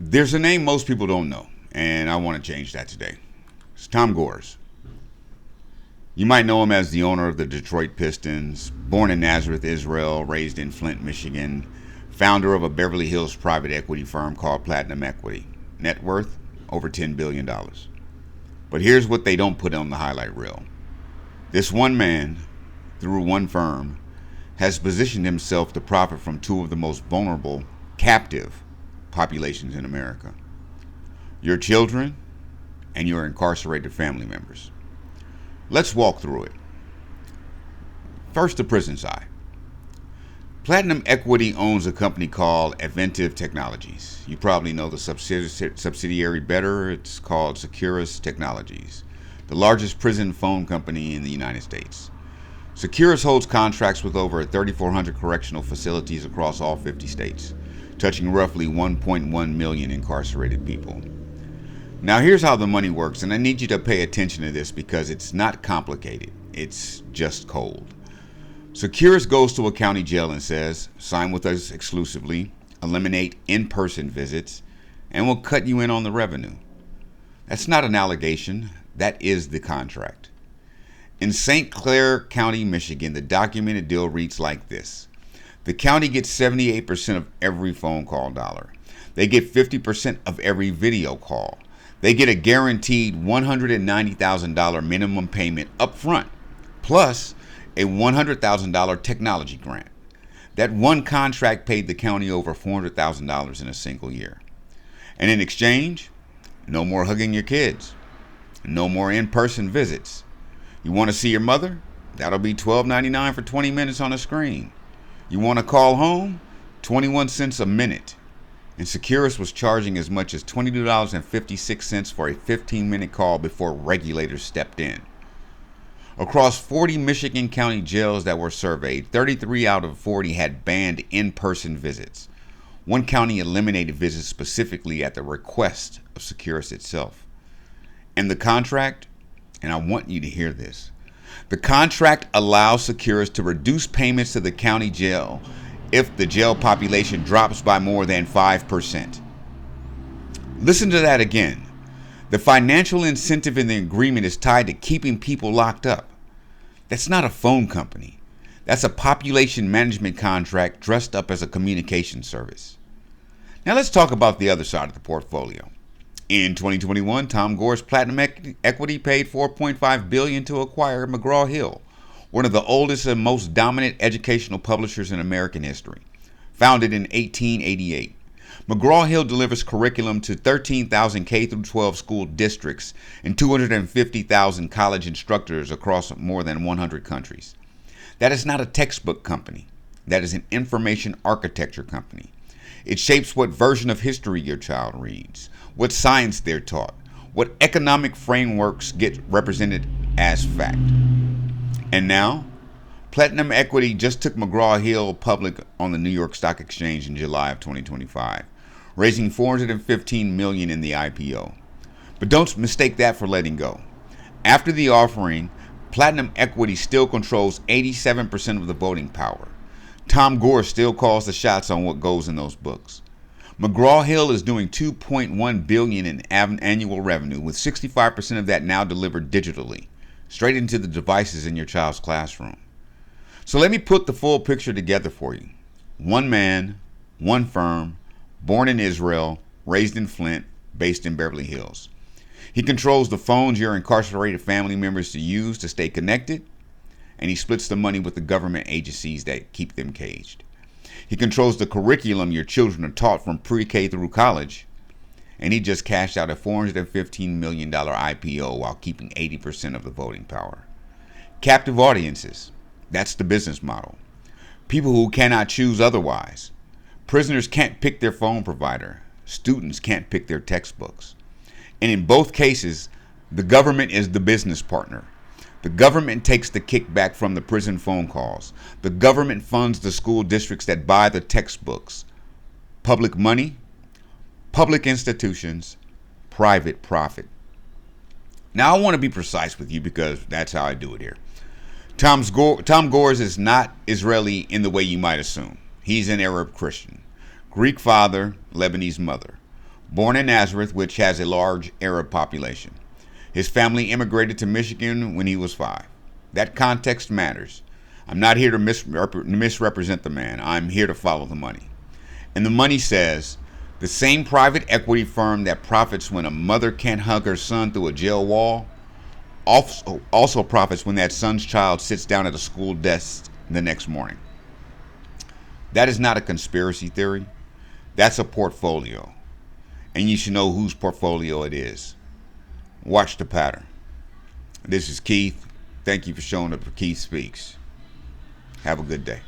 There's a name most people don't know, and I want to change that today. It's Tom Gores. You might know him as the owner of the Detroit Pistons, born in Nazareth, Israel, raised in Flint, Michigan, founder of a Beverly Hills private equity firm called Platinum Equity. Net worth, over $10 billion. But here's what they don't put on the highlight reel. This one man, through one firm, has positioned himself to profit from two of the most vulnerable, captive populations in America: your children and your incarcerated family members. Let's walk through it. First, the prison side. Platinum Equity owns a company called Adventive Technologies. You probably know the subsidiary better. It's called Securus Technologies, the largest prison phone company in the United States. Securus holds contracts with over 3,400 correctional facilities across all 50 states, touching roughly 1.1 million incarcerated people. Now here's how the money works, and I need you to pay attention to this because it's not complicated. It's just cold. Securus goes to a county jail and says, sign with us exclusively, eliminate in-person visits, and we'll cut you in on the revenue. That's not an allegation. That is the contract. In St. Clair County, Michigan, the documented deal reads like this. The county gets 78% of every phone call dollar. They get 50% of every video call. They get a guaranteed $190,000 minimum payment up front, plus a $100,000 technology grant. That one contract paid the county over $400,000 in a single year. And in exchange, no more hugging your kids, no more in-person visits. You want to see your mother? That'll be $12.99 for 20 minutes on a screen. You want to call home? 21 cents a minute. And Securus was charging as much as $22.56 for a 15-minute call before regulators stepped in. Across 40 Michigan county jails that were surveyed, 33 out of 40 had banned in-person visits. One county eliminated visits specifically at the request of Securus itself. And the contract, and I want you to hear this, the contract allows Securus to reduce payments to the county jail if the jail population drops by more than 5%. Listen to that again. The financial incentive in the agreement is tied to keeping people locked up. That's not a phone company. That's a population management contract dressed up as a communication service. Now let's talk about the other side of the portfolio. In 2021, Tom Gores Platinum Equity paid $4.5 billion to acquire McGraw-Hill, one of the oldest and most dominant educational publishers in American history. Founded in 1888, McGraw-Hill delivers curriculum to 13,000 K-12 school districts and 250,000 college instructors across more than 100 countries. That is not a textbook company. That is an information architecture company. It shapes what version of history your child reads, what science they're taught, what economic frameworks get represented as fact. And now, Platinum Equity just took McGraw-Hill public on the New York Stock Exchange in July of 2025, raising $415 million in the IPO. But don't mistake that for letting go. After the offering, Platinum Equity still controls 87% of the voting power. Tom Gores still calls the shots on what goes in those books. McGraw-Hill is doing $2.1 billion in annual revenue, with 65% of that now delivered digitally, straight into the devices in your child's classroom. So let me put the full picture together for you. One man, one firm, born in Israel, raised in Flint, based in Beverly Hills. He controls the phones your incarcerated family members to use to stay connected, and he splits the money with the government agencies that keep them caged. He controls the curriculum your children are taught from pre-K through college, and he just cashed out a $415 million IPO while keeping 80% of the voting power. Captive audiences, that's the business model. People who cannot choose otherwise. Prisoners can't pick their phone provider. Students can't pick their textbooks. And in both cases, the government is the business partner. The government takes the kickback from the prison phone calls. The government funds the school districts that buy the textbooks. Public money, public institutions, private profit. Now I want to be precise with you because that's how I do it here. Tom Gores is not Israeli in the way you might assume. He's an Arab Christian. Greek father, Lebanese mother. born in Nazareth, which has a large Arab population. His family immigrated to Michigan when he was 5. That context matters. I'm not here to misrepresent the man. I'm here to follow the money. And the money says, the same private equity firm that profits when a mother can't hug her son through a jail wall also profits when that son's child sits down at a school desk the next morning. That is not a conspiracy theory. That's a portfolio. And you should know whose portfolio it is. Watch the pattern. This is Keith. Thank you for showing up for Keith Speaks. Have a good day.